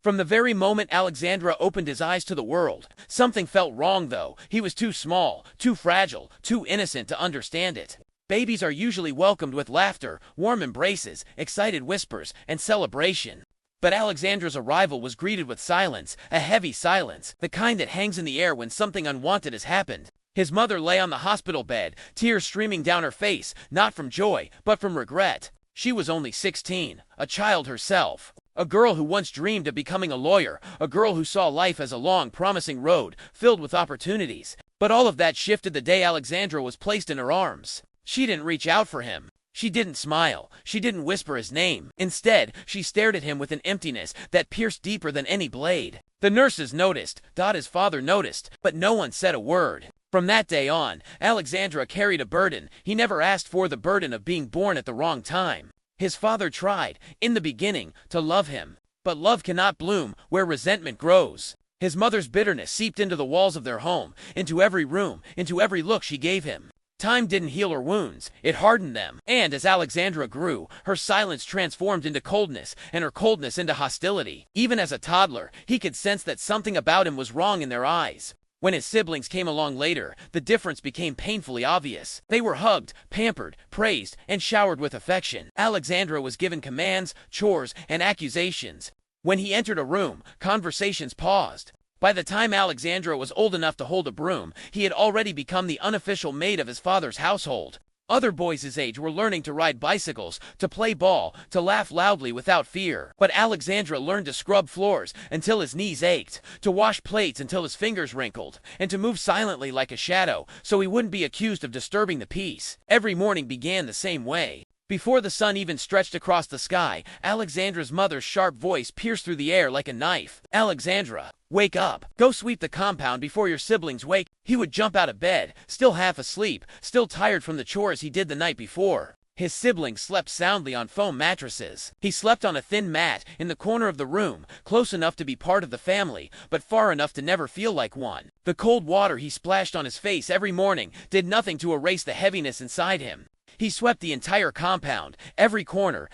From the very moment Alexandra opened his eyes to the world, something felt wrong though. He was too small, too fragile, too innocent to understand it. Babies are usually welcomed with laughter, warm embraces, excited whispers, and celebration. But Alexandra's arrival was greeted with silence, a heavy silence, the kind that hangs in the air when something unwanted has happened. His mother lay on the hospital bed, tears streaming down her face, not from joy, but from regret. She was only 16, a child herself. A girl who once dreamed of becoming a lawyer, a girl who saw life as a long, promising road, filled with opportunities. But all of that shifted the day Alexandra was placed in her arms. She didn't reach out for him. She didn't smile. She didn't whisper his name. Instead, she stared at him with an emptiness that pierced deeper than any blade. The nurses noticed, his father noticed, but no one said a word. From that day on, Alexandra carried a burden. He never asked for the burden of being born at the wrong time. His father tried, in the beginning, to love him. But love cannot bloom where resentment grows. His mother's bitterness seeped into the walls of their home, into every room, into every look she gave him. Time didn't heal her wounds, it hardened them. And as Alexandra grew, her silence transformed into coldness, and her coldness into hostility. Even as a toddler, he could sense that something about him was wrong in their eyes. When his siblings came along later, the difference became painfully obvious. They were hugged, pampered, praised, and showered with affection. Alexandra was given commands, chores, and accusations. When he entered a room, conversations paused. By the time Alexandra was old enough to hold a broom, he had already become the unofficial maid of his father's household. Other boys his age were learning to ride bicycles, to play ball, to laugh loudly without fear. But Alexandra learned to scrub floors until his knees ached, to wash plates until his fingers wrinkled, and to move silently like a shadow so he wouldn't be accused of disturbing the peace. Every morning began the same way. Before the sun even stretched across the sky, Alexandra's mother's sharp voice pierced through the air like a knife. "Alexandra, wake up. Go sweep the compound before your siblings wake." He would jump out of bed, still half asleep, still tired from the chores he did the night before. His siblings slept soundly on foam mattresses. He slept on a thin mat in the corner of the room, close enough to be part of the family, but far enough to never feel like one. The cold water he splashed on his face every morning did nothing to erase the heaviness inside him. He swept the entire compound, every corner,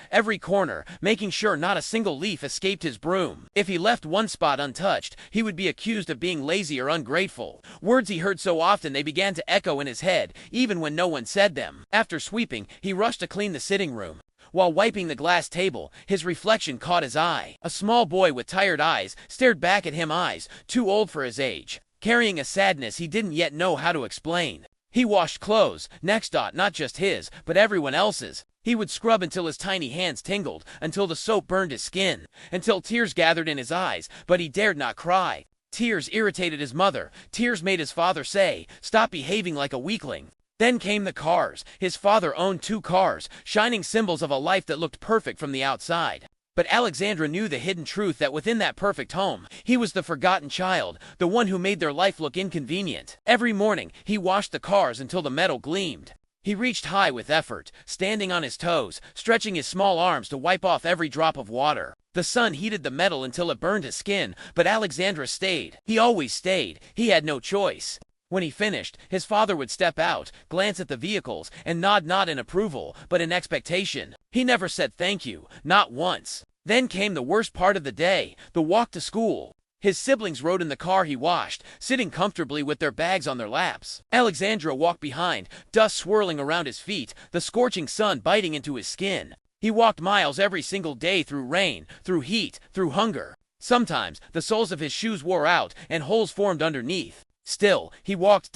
making sure not a single leaf escaped his broom. If he left one spot untouched, he would be accused of being lazy or ungrateful. Words he heard so often they began to echo in his head, even when no one said them. After sweeping, he rushed to clean the sitting room. While wiping the glass table, his reflection caught his eye. A small boy with tired eyes stared back at him, eyes too old for his age, carrying a sadness he didn't yet know how to explain. He washed clothes, not just his, but everyone else's. He would scrub until his tiny hands tingled, until the soap burned his skin, until tears gathered in his eyes, but he dared not cry. Tears irritated his mother. Tears made his father say, "Stop behaving like a weakling." Then came the cars. His father owned 2 cars, shining symbols of a life that looked perfect from the outside. But Alexandra knew the hidden truth that within that perfect home, he was the forgotten child, the one who made their life look inconvenient. Every morning, he washed the cars until the metal gleamed. He reached high with effort, standing on his toes, stretching his small arms to wipe off every drop of water. The sun heated the metal until it burned his skin, but Alexandra stayed. He always stayed. He had no choice. When he finished, his father would step out, glance at the vehicles, and nod not in approval, but in expectation. He never said thank you, not once. Then came the worst part of the day, the walk to school. His siblings rode in the car he washed, sitting comfortably with their bags on their laps. Alexandra walked behind, dust swirling around his feet, the scorching sun biting into his skin. He walked miles every single day through rain, through heat, through hunger. Sometimes, the soles of his shoes wore out, and holes formed underneath. Still, he walked.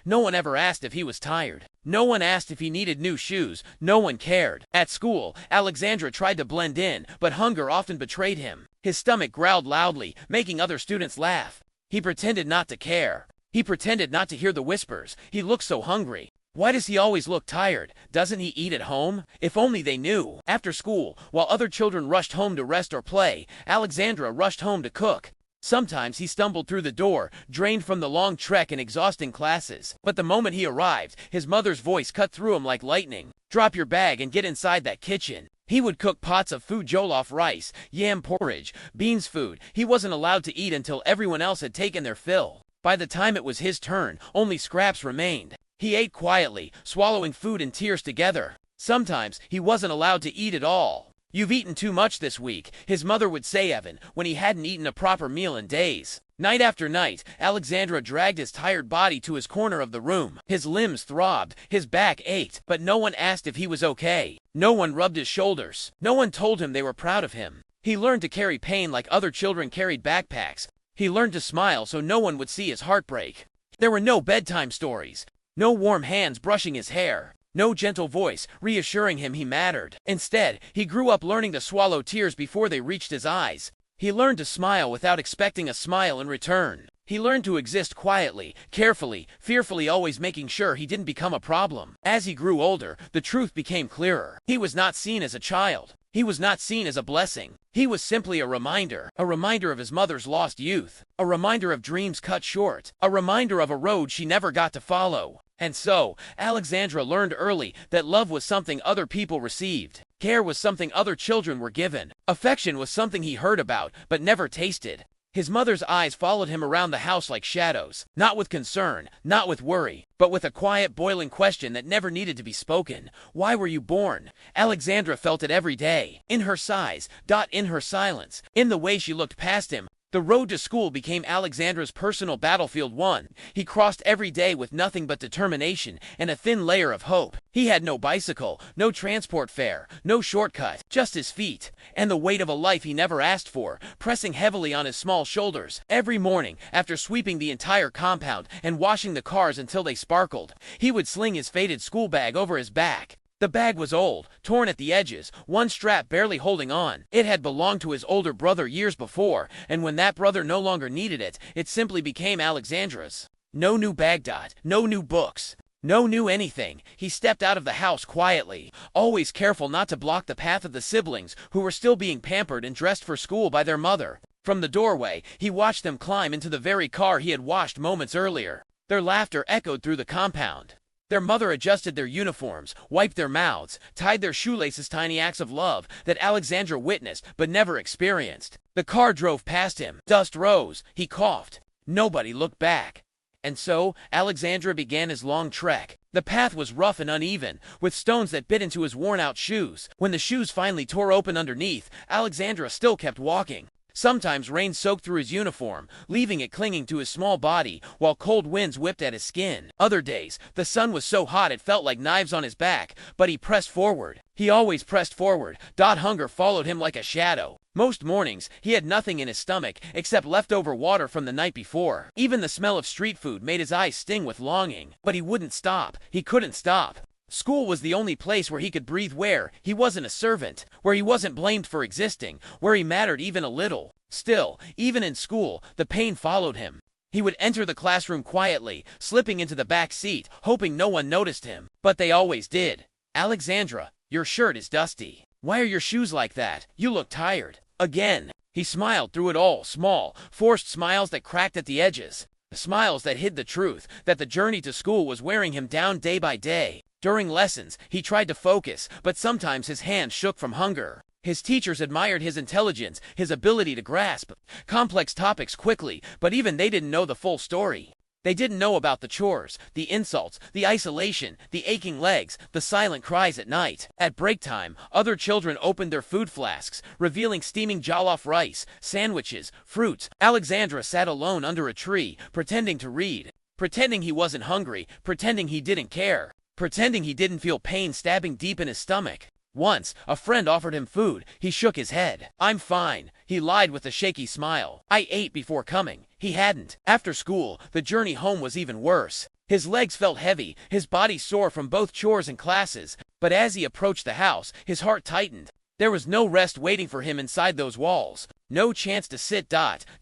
No one ever asked if he was tired. No one asked if he needed new shoes. No one cared. At school, Alexandra tried to blend in, but hunger often betrayed him. His stomach growled loudly, making other students laugh. He pretended not to care. He pretended not to hear the whispers. He looked so hungry. Why does he always look tired? Doesn't he eat at home? If only they knew. After school, while other children rushed home to rest or play, Alexandra rushed home to cook. Sometimes he stumbled through the door, drained from the long trek and exhausting classes. But the moment he arrived, his mother's voice cut through him like lightning. "Drop your bag and get inside that kitchen." He would cook pots of food: jollof rice, yam porridge, beans food. He wasn't allowed to eat until everyone else had taken their fill. By the time it was his turn, only scraps remained. He ate quietly, swallowing food and tears together. Sometimes he wasn't allowed to eat at all. "You've eaten too much this week," his mother would say Evan, when he hadn't eaten a proper meal in days. Night after night, Alexandra dragged his tired body to his corner of the room. His limbs throbbed, his back ached, but no one asked if he was okay. No one rubbed his shoulders. No one told him they were proud of him. He learned to carry pain like other children carried backpacks. He learned to smile so no one would see his heartbreak. There were no bedtime stories, no warm hands brushing his hair, no gentle voice reassuring him he mattered. Instead, he grew up learning to swallow tears before they reached his eyes. He learned to smile without expecting a smile in return. He learned to exist quietly, carefully, fearfully, always making sure he didn't become a problem. As he grew older, the truth became clearer. He was not seen as a child. He was not seen as a blessing. He was simply a reminder of his mother's lost youth, a reminder of dreams cut short, a reminder of a road she never got to follow. And so, Alexandra learned early that love was something other people received. Care was something other children were given. Affection was something he heard about, but never tasted. His mother's eyes followed him around the house like shadows, not with concern, not with worry, but with a quiet, boiling question that never needed to be spoken. Why were you born? Alexandra felt it every day. In her sighs, in her silence, in the way she looked past him. The road to school became Alexandra's personal battlefield. One he crossed every day with nothing but determination and a thin layer of hope. He had no bicycle, no transport fare, no shortcut, just his feet, and the weight of a life he never asked for, pressing heavily on his small shoulders. Every morning, after sweeping the entire compound and washing the cars until they sparkled, he would sling his faded school bag over his back. The bag was old, torn at the edges, one strap barely holding on. It had belonged to his older brother years before, and when that brother no longer needed it, it simply became Alexandra's. No new bag. No new books. No new anything. He stepped out of the house quietly, always careful not to block the path of the siblings who were still being pampered and dressed for school by their mother. From the doorway, he watched them climb into the very car he had washed moments earlier. Their laughter echoed through the compound. Their mother adjusted their uniforms, wiped their mouths, tied their shoelaces, tiny acts of love that Alexandra witnessed but never experienced. The car drove past him. Dust rose. He coughed. Nobody looked back. And so, Alexandra began his long trek. The path was rough and uneven, with stones that bit into his worn-out shoes. When the shoes finally tore open underneath, Alexandra still kept walking. Sometimes rain soaked through his uniform, leaving it clinging to his small body, while cold winds whipped at his skin. Other days, the sun was so hot it felt like knives on his back, but he pressed forward. He always pressed forward. Hunger followed him like a shadow. Most mornings, he had nothing in his stomach except leftover water from the night before. Even the smell of street food made his eyes sting with longing. But he wouldn't stop. He couldn't stop. School was the only place where he could breathe, where he wasn't a servant, where he wasn't blamed for existing, where he mattered even a little. Still, even in school, the pain followed him. He would enter the classroom quietly, slipping into the back seat, hoping no one noticed him. But they always did. "Alexandra, your shirt is dusty. Why are your shoes like that? You look tired." Again. He smiled through it all, small, forced smiles that cracked at the edges. Smiles that hid the truth, that the journey to school was wearing him down day by day. During lessons, he tried to focus, but sometimes his hands shook from hunger. His teachers admired his intelligence, his ability to grasp complex topics quickly, but even they didn't know the full story. They didn't know about the chores, the insults, the isolation, the aching legs, the silent cries at night. At break time, other children opened their food flasks, revealing steaming jollof rice, sandwiches, fruits. Alexandra sat alone under a tree, pretending to read, pretending he wasn't hungry, pretending he didn't care, pretending he didn't feel pain stabbing deep in his stomach. Once, a friend offered him food. He shook his head. "I'm fine," he lied with a shaky smile. "I ate before coming." He hadn't. After school, the journey home was even worse. His legs felt heavy, his body sore from both chores and classes. But as he approached the house, his heart tightened. There was no rest waiting for him inside those walls. No chance to sit.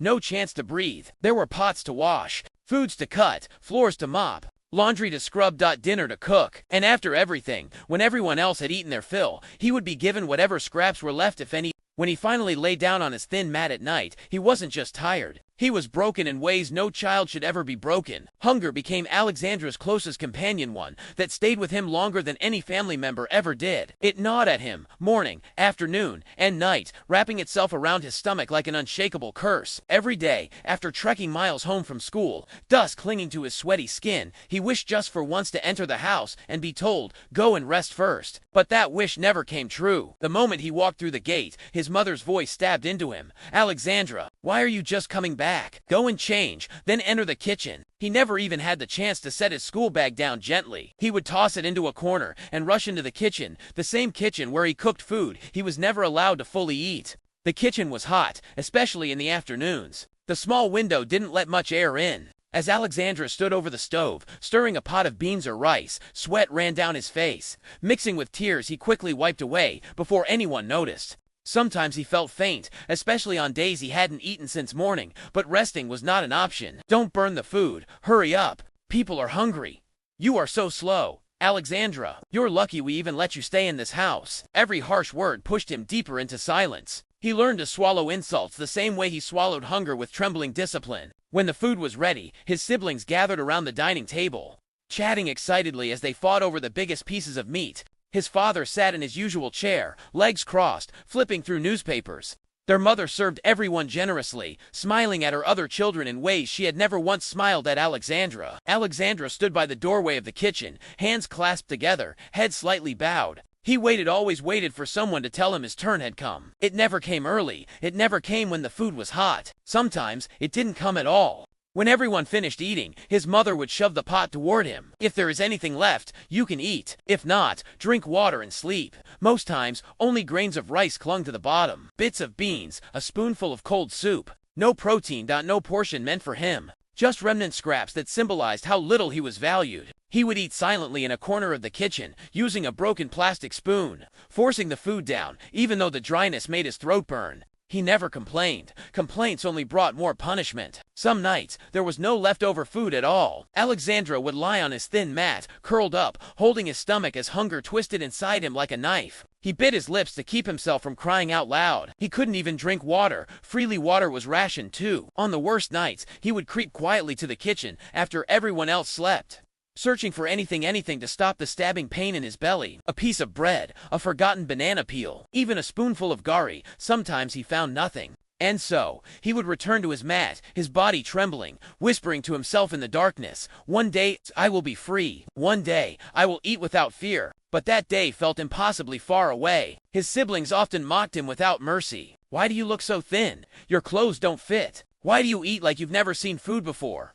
No chance to breathe. There were pots to wash, foods to cut, floors to mop, laundry to scrub. Dinner to cook. And after everything, when everyone else had eaten their fill, he would be given whatever scraps were left, if any. When he finally lay down on his thin mat at night, he wasn't just tired. He was broken in ways no child should ever be broken. Hunger became Alexandra's closest companion, one that stayed with him longer than any family member ever did. It gnawed at him, morning, afternoon, and night, wrapping itself around his stomach like an unshakable curse. Every day, after trekking miles home from school, dust clinging to his sweaty skin, he wished just for once to enter the house and be told, "Go and rest first." But that wish never came true. The moment he walked through the gate, his mother's voice stabbed into him. "Alexandra, why are you just coming back? Go and change, then enter the kitchen." He never even had the chance to set his school bag down gently. He would toss it into a corner and rush into the kitchen, the same kitchen where he cooked food he was never allowed to fully eat. The kitchen was hot, especially in the afternoons. The small window didn't let much air in. As Alexandra stood over the stove, stirring a pot of beans or rice, sweat ran down his face. Mixing with tears, he quickly wiped away before anyone noticed. Sometimes he felt faint, especially on days he hadn't eaten since morning, but resting was not an option. "Don't burn the food. Hurry up. People are hungry. You are so slow. Alexandra, you're lucky we even let you stay in this house." Every harsh word pushed him deeper into silence. He learned to swallow insults the same way he swallowed hunger with trembling discipline. When the food was ready, his siblings gathered around the dining table, chatting excitedly as they fought over the biggest pieces of meat. His father sat in his usual chair, legs crossed, flipping through newspapers. Their mother served everyone generously, smiling at her other children in ways she had never once smiled at Alexandra. Alexandra stood by the doorway of the kitchen, hands clasped together, head slightly bowed. He waited, always waited for someone to tell him his turn had come. It never came early. It never came when the food was hot. Sometimes it didn't come at all. When everyone finished eating, his mother would shove the pot toward him. "If there is anything left, you can eat. If not, drink water and sleep." Most times, only grains of rice clung to the bottom. Bits of beans, a spoonful of cold soup. No protein, no portion meant for him. Just remnant scraps that symbolized how little he was valued. He would eat silently in a corner of the kitchen, using a broken plastic spoon, forcing the food down, even though the dryness made his throat burn. He never complained. Complaints only brought more punishment. Some nights, there was no leftover food at all. Alexandra would lie on his thin mat, curled up, holding his stomach as hunger twisted inside him like a knife. He bit his lips to keep himself from crying out loud. He couldn't even drink water. Freely water was rationed too. On the worst nights, he would creep quietly to the kitchen after everyone else slept, searching for anything to stop the stabbing pain in his belly. A piece of bread, a forgotten banana peel, even a spoonful of gari. Sometimes he found nothing. And so, he would return to his mat, his body trembling, whispering to himself in the darkness, "One day, I will be free. One day, I will eat without fear." But that day felt impossibly far away. His siblings often mocked him without mercy. "Why do you look so thin? Your clothes don't fit. Why do you eat like you've never seen food before?"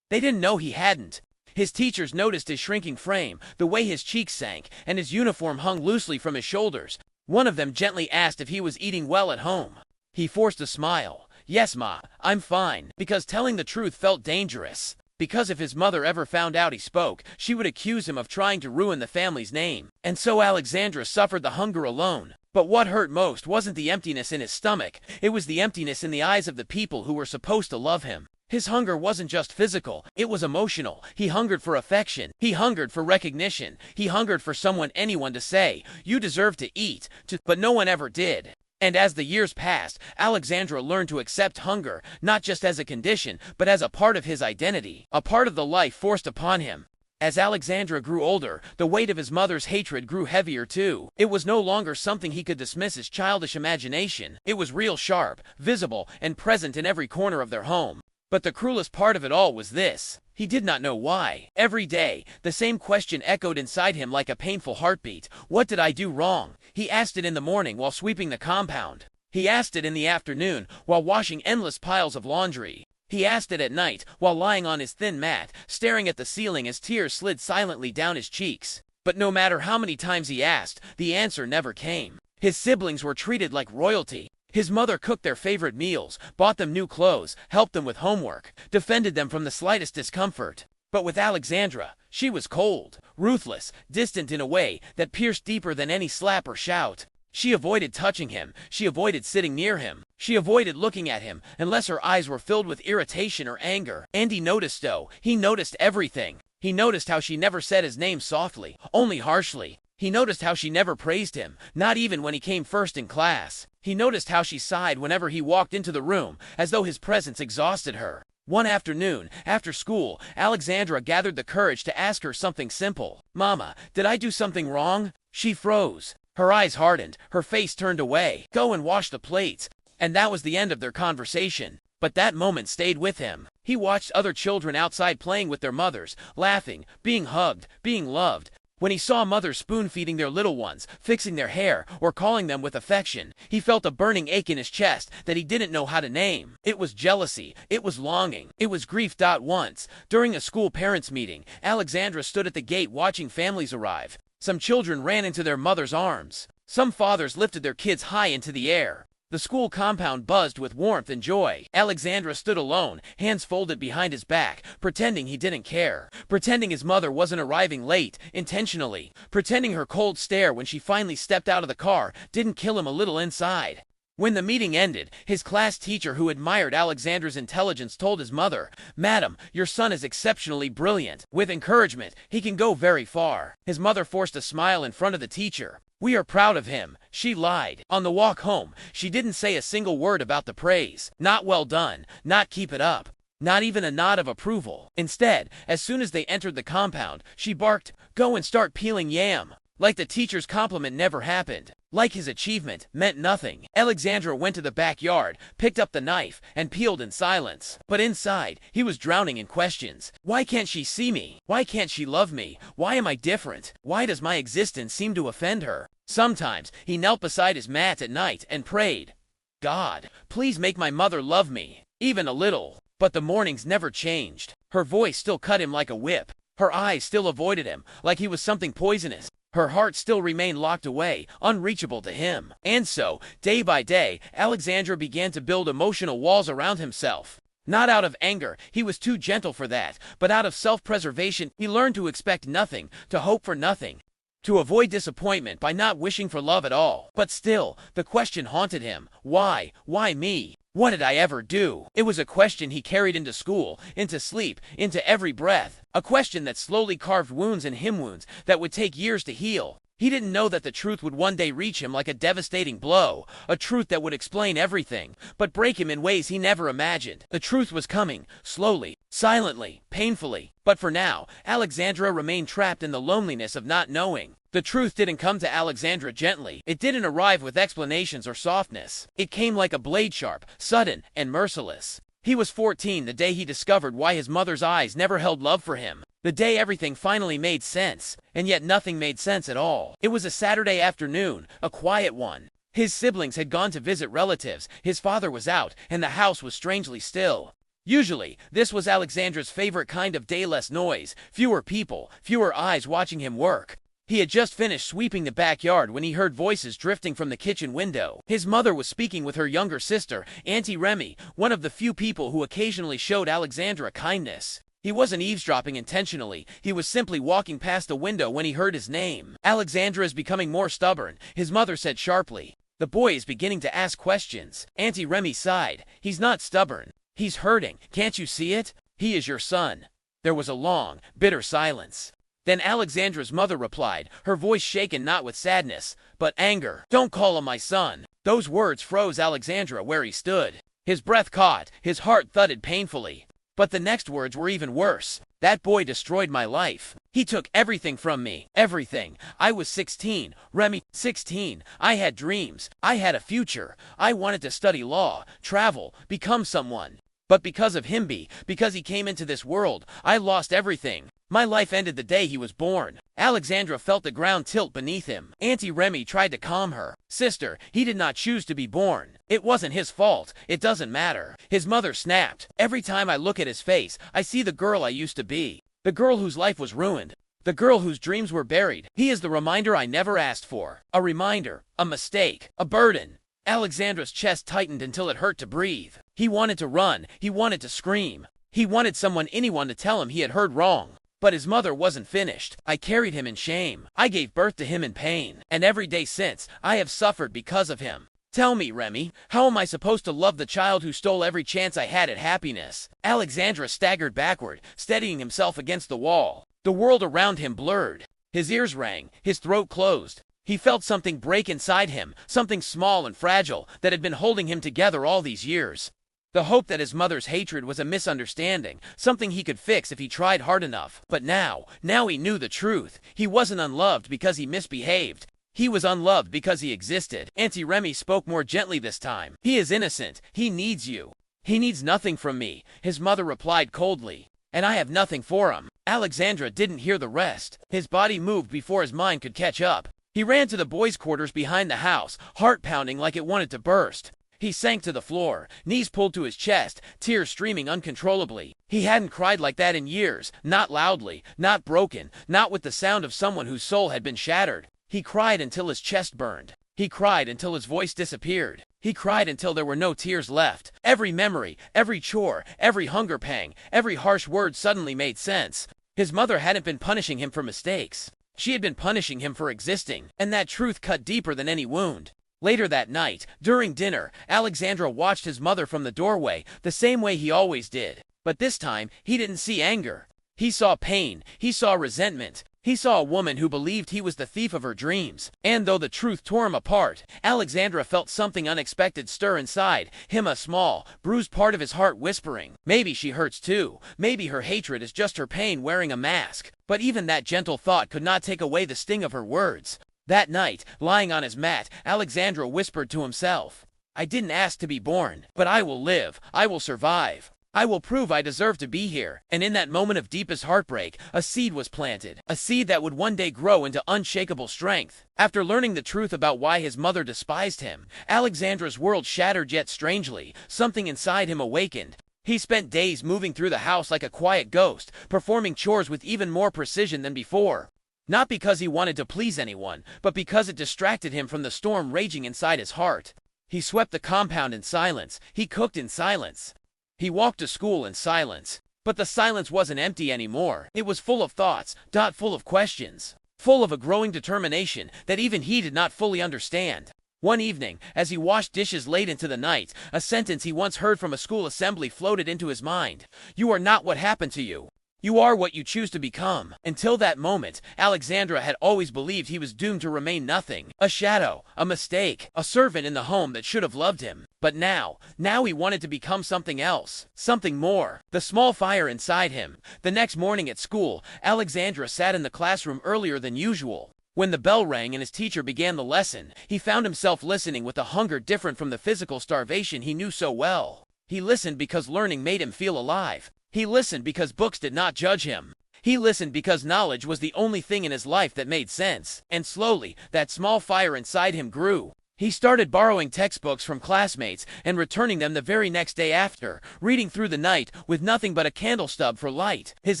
They didn't know he hadn't. His teachers noticed his shrinking frame, the way his cheeks sank, and his uniform hung loosely from his shoulders. One of them gently asked if he was eating well at home. He forced a smile. "Yes, Ma, I'm fine." Because telling the truth felt dangerous. Because if his mother ever found out he spoke, she would accuse him of trying to ruin the family's name. And so Alexandra suffered the hunger alone. But what hurt most wasn't the emptiness in his stomach. It was the emptiness in the eyes of the people who were supposed to love him. His hunger wasn't just physical, it was emotional. He hungered for affection. He hungered for recognition. He hungered for anyone to say, "You deserve to eat," but no one ever did. And as the years passed, Alexandra learned to accept hunger, not just as a condition, but as a part of his identity, a part of the life forced upon him. As Alexandra grew older, the weight of his mother's hatred grew heavier too. It was no longer something he could dismiss as childish imagination. It was real, sharp, visible, and present in every corner of their home. But the cruelest part of it all was this. He did not know why. Every day, the same question echoed inside him like a painful heartbeat. What did I do wrong? He asked it in the morning while sweeping the compound. He asked it in the afternoon while washing endless piles of laundry. He asked it at night while lying on his thin mat, staring at the ceiling as tears slid silently down his cheeks. But no matter how many times he asked, the answer never came. His siblings were treated like royalty. His mother cooked their favorite meals, bought them new clothes, helped them with homework, defended them from the slightest discomfort. But with Alexandra, she was cold, ruthless, distant in a way that pierced deeper than any slap or shout. She avoided touching him. She avoided sitting near him. She avoided looking at him unless her eyes were filled with irritation or anger. And he noticed though. He noticed everything. He noticed how she never said his name softly, only harshly. He noticed how she never praised him, not even when he came first in class. He noticed how she sighed whenever he walked into the room, as though his presence exhausted her. One afternoon, after school, Alexandra gathered the courage to ask her something simple. "Mama, did I do something wrong?" She froze. Her eyes hardened, her face turned away. "Go and wash the plates." And that was the end of their conversation. But that moment stayed with him. He watched other children outside playing with their mothers, laughing, being hugged, being loved. When he saw mothers spoon-feeding their little ones, fixing their hair, or calling them with affection, he felt a burning ache in his chest that he didn't know how to name. It was jealousy. It was longing. It was grief. Once, during a school parents' meeting, Alexandra stood at the gate watching families arrive. Some children ran into their mother's arms. Some fathers lifted their kids high into the air. The school compound buzzed with warmth and joy. Alexandra stood alone, hands folded behind his back, pretending he didn't care. Pretending his mother wasn't arriving late, intentionally. Pretending her cold stare when she finally stepped out of the car didn't kill him a little inside. When the meeting ended, his class teacher, who admired Alexandra's intelligence, told his mother, "Madam, your son is exceptionally brilliant. With encouragement, he can go very far." His mother forced a smile in front of the teacher. "We are proud of him," she lied. On the walk home, she didn't say a single word about the praise. Not "well done," not "keep it up," not even a nod of approval. Instead, as soon as they entered the compound, she barked, "Go and start peeling yam." Like the teacher's compliment never happened. Like his achievement meant nothing. Alexandra went to the backyard, picked up the knife, and peeled in silence. But inside, he was drowning in questions. Why can't she see me? Why can't she love me? Why am I different? Why does my existence seem to offend her? Sometimes, he knelt beside his mat at night and prayed, "God, please make my mother love me, even a little." But the mornings never changed. Her voice still cut him like a whip. Her eyes still avoided him, like he was something poisonous. Her heart still remained locked away, unreachable to him. And so, day by day, Alexandra began to build emotional walls around himself. Not out of anger, he was too gentle for that, but out of self-preservation. He learned to expect nothing, to hope for nothing, to avoid disappointment by not wishing for love at all. But still, the question haunted him. Why? Why me? What did I ever do? It was a question he carried into school, into sleep, into every breath. A question that slowly carved wounds in him, wounds that would take years to heal. He didn't know that the truth would one day reach him like a devastating blow, a truth that would explain everything, but break him in ways he never imagined. The truth was coming, slowly, silently, painfully. But for now, Alexandra remained trapped in the loneliness of not knowing. The truth didn't come to Alexandra gently. It didn't arrive with explanations or softness. It came like a blade, sharp, sudden, and merciless. He was 14 the day he discovered why his mother's eyes never held love for him. The day everything finally made sense, and yet nothing made sense at all. It was a Saturday afternoon, a quiet one. His siblings had gone to visit relatives, his father was out, and the house was strangely still. Usually, this was Alexandra's favorite kind of day: less noise, fewer people, fewer eyes watching him work. He had just finished sweeping the backyard when he heard voices drifting from the kitchen window. His mother was speaking with her younger sister, Auntie Remy, one of the few people who occasionally showed Alexandra kindness. He wasn't eavesdropping intentionally, he was simply walking past the window when he heard his name. "Alexandra is becoming more stubborn," his mother said sharply. "The boy is beginning to ask questions." Auntie Remy sighed. "He's not stubborn. He's hurting. Can't you see it? He is your son." There was a long, bitter silence. Then Alexandra's mother replied, her voice shaken not with sadness, but anger. "Don't call him my son." Those words froze Alexandra where he stood. His breath caught, his heart thudded painfully. But the next words were even worse. "That boy destroyed my life. He took everything from me. Everything. I was 16. Remy, 16. I had dreams. I had a future. I wanted to study law, travel, become someone. But because of him, because he came into this world, I lost everything. My life ended the day he was born." Alexandra felt the ground tilt beneath him. Auntie Remy tried to calm her. "Sister, he did not choose to be born. It wasn't his fault. It doesn't matter." His mother snapped. "Every time I look at his face, I see the girl I used to be. The girl whose life was ruined. The girl whose dreams were buried. He is the reminder I never asked for. A reminder, a mistake, a burden." Alexandra's chest tightened until it hurt to breathe. He wanted to run. He wanted to scream. He wanted anyone to tell him he had heard wrong. But his mother wasn't finished. "I carried him in shame. I gave birth to him in pain. And every day since, I have suffered because of him. Tell me, Remy, how am I supposed to love the child who stole every chance I had at happiness?" Alexandra staggered backward, steadying himself against the wall. The world around him blurred. His ears rang, his throat closed. He felt something break inside him, something small and fragile that had been holding him together all these years. The hope that his mother's hatred was a misunderstanding, something he could fix if he tried hard enough. But now he knew the truth. He wasn't unloved because he misbehaved. He was unloved because he existed. Auntie Remy spoke more gently this time. He is innocent. He needs you. He needs nothing from me, his mother replied coldly. And I have nothing for him. Alexandra didn't hear the rest. His body moved before his mind could catch up. He ran to the boys' quarters behind the house, heart pounding like it wanted to burst. He sank to the floor, knees pulled to his chest, tears streaming uncontrollably. He hadn't cried like that in years, not loudly, not broken, not with the sound of someone whose soul had been shattered. He cried until his chest burned. He cried until his voice disappeared. He cried until there were no tears left. Every memory, every chore, every hunger pang, every harsh word suddenly made sense. His mother hadn't been punishing him for mistakes. She had been punishing him for existing, and that truth cut deeper than any wound. Later that night, during dinner, Alexandra watched his mother from the doorway, the same way he always did. But this time, he didn't see anger. He saw pain. He saw resentment. He saw a woman who believed he was the thief of her dreams. And though the truth tore him apart, Alexandra felt something unexpected stir inside him, a small, bruised part of his heart whispering, maybe she hurts too. Maybe her hatred is just her pain wearing a mask. But even that gentle thought could not take away the sting of her words. That night, lying on his mat, Alexandra whispered to himself, I didn't ask to be born, but I will live. I will survive. I will prove I deserve to be here. And in that moment of deepest heartbreak, a seed was planted. A seed that would one day grow into unshakable strength. After learning the truth about why his mother despised him, Alexandra's world shattered, yet strangely, something inside him awakened. He spent days moving through the house like a quiet ghost, performing chores with even more precision than before. Not because he wanted to please anyone, but because it distracted him from the storm raging inside his heart. He swept the compound in silence. He cooked in silence. He walked to school in silence. But the silence wasn't empty anymore. It was full of thoughts, full of questions, full of a growing determination that even he did not fully understand. One evening, as he washed dishes late into the night, a sentence he once heard from a school assembly floated into his mind. You are not what happened to you. You are what you choose to become. Until that moment, Alexandra had always believed he was doomed to remain nothing. A shadow, a mistake, a servant in the home that should have loved him. But now he wanted to become something else. Something more. The small fire inside him. The next morning at school, Alexandra sat in the classroom earlier than usual. When the bell rang and his teacher began the lesson, he found himself listening with a hunger different from the physical starvation he knew so well. He listened because learning made him feel alive. He listened because books did not judge him. He listened because knowledge was the only thing in his life that made sense. And slowly, that small fire inside him grew. He started borrowing textbooks from classmates and returning them the very next day after, reading through the night with nothing but a candle stub for light. His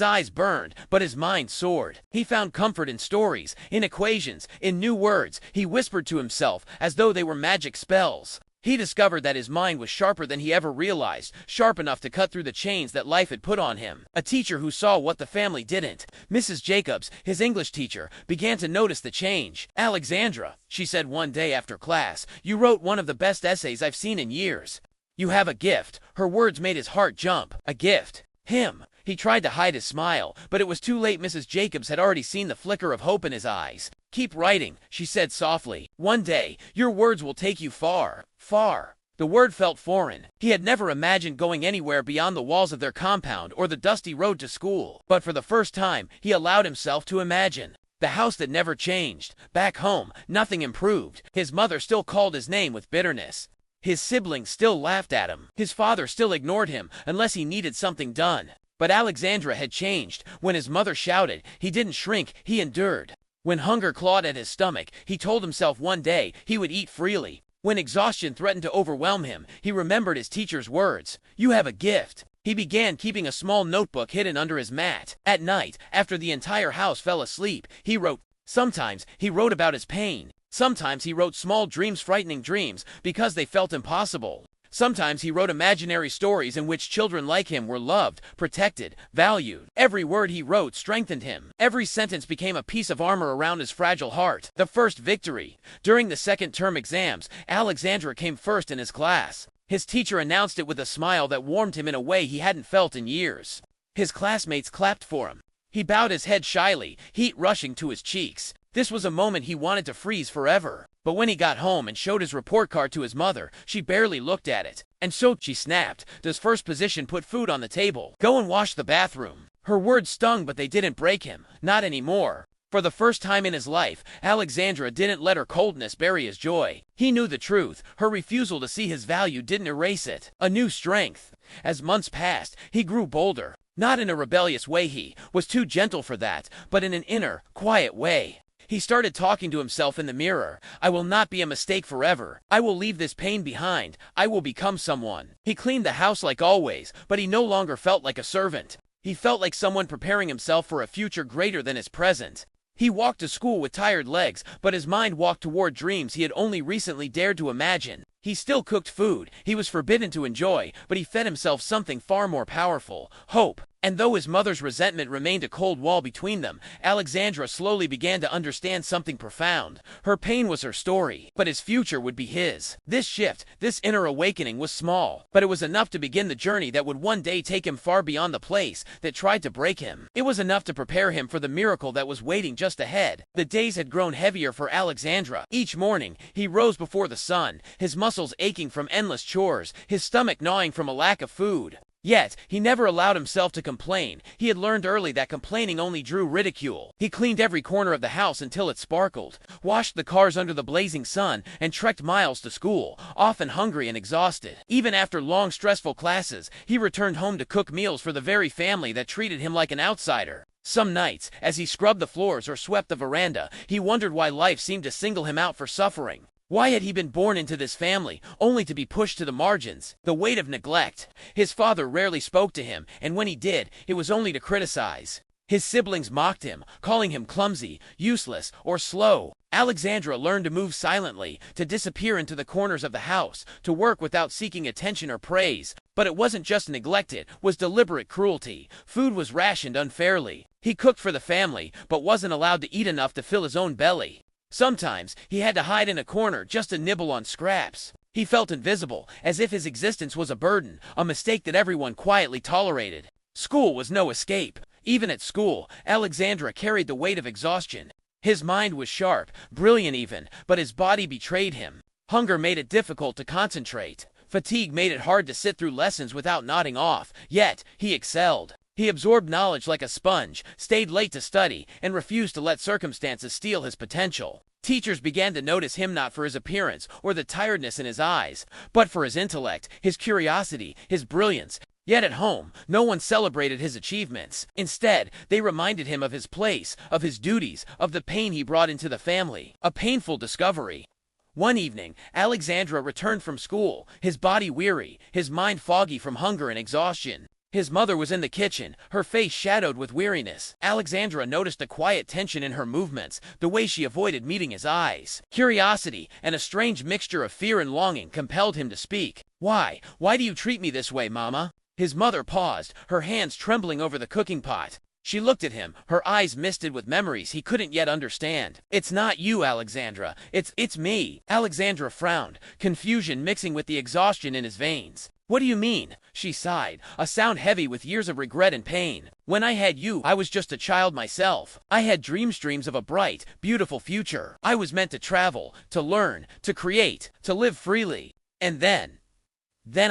eyes burned, but his mind soared. He found comfort in stories, in equations, in new words. He whispered to himself as though they were magic spells. He discovered that his mind was sharper than he ever realized, sharp enough to cut through the chains that life had put on him. A teacher who saw what the family didn't, Mrs. Jacobs, his English teacher, began to notice the change. Alexandra, she said one day after class, you wrote one of the best essays I've seen in years. You have a gift. Her words made his heart jump. A gift. Him. He tried to hide his smile, but it was too late. Mrs. Jacobs had already seen the flicker of hope in his eyes. Keep writing, she said softly. One day, your words will take you far, far. The word felt foreign. He had never imagined going anywhere beyond the walls of their compound or the dusty road to school. But for the first time, he allowed himself to imagine. The house that never changed. Back home, nothing improved. His mother still called his name with bitterness. His siblings still laughed at him. His father still ignored him unless he needed something done. But Alexandra had changed. When his mother shouted, he didn't shrink, he endured. When hunger clawed at his stomach, he told himself one day he would eat freely. When exhaustion threatened to overwhelm him, he remembered his teacher's words. You have a gift. He began keeping a small notebook hidden under his mat. At night, after the entire house fell asleep, he wrote. Sometimes he wrote about his pain. Sometimes he wrote small dreams, frightening dreams, because they felt impossible. Sometimes he wrote imaginary stories in which children like him were loved, protected, valued. Every word he wrote strengthened him. Every sentence became a piece of armor around his fragile heart. The first victory. During the second term exams, Alexandra came first in his class. His teacher announced it with a smile that warmed him in a way he hadn't felt in years. His classmates clapped for him. He bowed his head shyly, heat rushing to his cheeks. This was a moment he wanted to freeze forever. But when he got home and showed his report card to his mother, she barely looked at it. And so, she snapped, does first position put food on the table? Go and wash the bathroom. Her words stung, but they didn't break him. Not anymore. For the first time in his life, Alexandra didn't let her coldness bury his joy. He knew the truth. Her refusal to see his value didn't erase it. A new strength. As months passed, he grew bolder. Not in a rebellious way, he was too gentle for that, but in an inner, quiet way. He started talking to himself in the mirror. I will not be a mistake forever. I will leave this pain behind. I will become someone. He cleaned the house like always, but he no longer felt like a servant. He felt like someone preparing himself for a future greater than his present. He walked to school with tired legs, but his mind walked toward dreams he had only recently dared to imagine. He still cooked food he was forbidden to enjoy, but he fed himself something far more powerful, hope. And though his mother's resentment remained a cold wall between them, Alexandra slowly began to understand something profound. Her pain was her story, but his future would be his. This shift, this inner awakening was small, but it was enough to begin the journey that would one day take him far beyond the place that tried to break him. It was enough to prepare him for the miracle that was waiting just ahead. The days had grown heavier for Alexandra. Each morning, he rose before the sun, his muscles aching from endless chores, his stomach gnawing from a lack of food. Yet, he never allowed himself to complain. He had learned early that complaining only drew ridicule. He cleaned every corner of the house until it sparkled, washed the cars under the blazing sun, and trekked miles to school, often hungry and exhausted. Even after long, stressful classes, he returned home to cook meals for the very family that treated him like an outsider. Some nights, as he scrubbed the floors or swept the veranda, he wondered why life seemed to single him out for suffering. Why had he been born into this family, only to be pushed to the margins? The weight of neglect. His father rarely spoke to him, and when he did, it was only to criticize. His siblings mocked him, calling him clumsy, useless, or slow. Alexandra learned to move silently, to disappear into the corners of the house, to work without seeking attention or praise. But it wasn't just neglect, it was deliberate cruelty. Food was rationed unfairly. He cooked for the family, but wasn't allowed to eat enough to fill his own belly. Sometimes, he had to hide in a corner just to nibble on scraps. He felt invisible, as if his existence was a burden, a mistake that everyone quietly tolerated. School was no escape. Even at school, Alexandra carried the weight of exhaustion. His mind was sharp, brilliant even, but his body betrayed him. Hunger made it difficult to concentrate. Fatigue made it hard to sit through lessons without nodding off. Yet, he excelled. He absorbed knowledge like a sponge, stayed late to study, and refused to let circumstances steal his potential. Teachers began to notice him not for his appearance or the tiredness in his eyes, but for his intellect, his curiosity, his brilliance. Yet at home, no one celebrated his achievements. Instead, they reminded him of his place, of his duties, of the pain he brought into the family. A painful discovery. One evening, Alexandra returned from school, his body weary, his mind foggy from hunger and exhaustion. His mother was in the kitchen, her face shadowed with weariness. Alexandra noticed a quiet tension in her movements, the way she avoided meeting his eyes. Curiosity and a strange mixture of fear and longing compelled him to speak. Why do you treat me this way, Mama? His mother paused, her hands trembling over the cooking pot. She looked at him, her eyes misted with memories he couldn't yet understand. It's not you, Alexandra. It's me. Alexandra frowned, confusion mixing with the exhaustion in his veins. What do you mean? She sighed, a sound heavy with years of regret and pain. When I had you, I was just a child myself. I had dreams of a bright, beautiful future. I was meant to travel, to learn, to create, to live freely. And then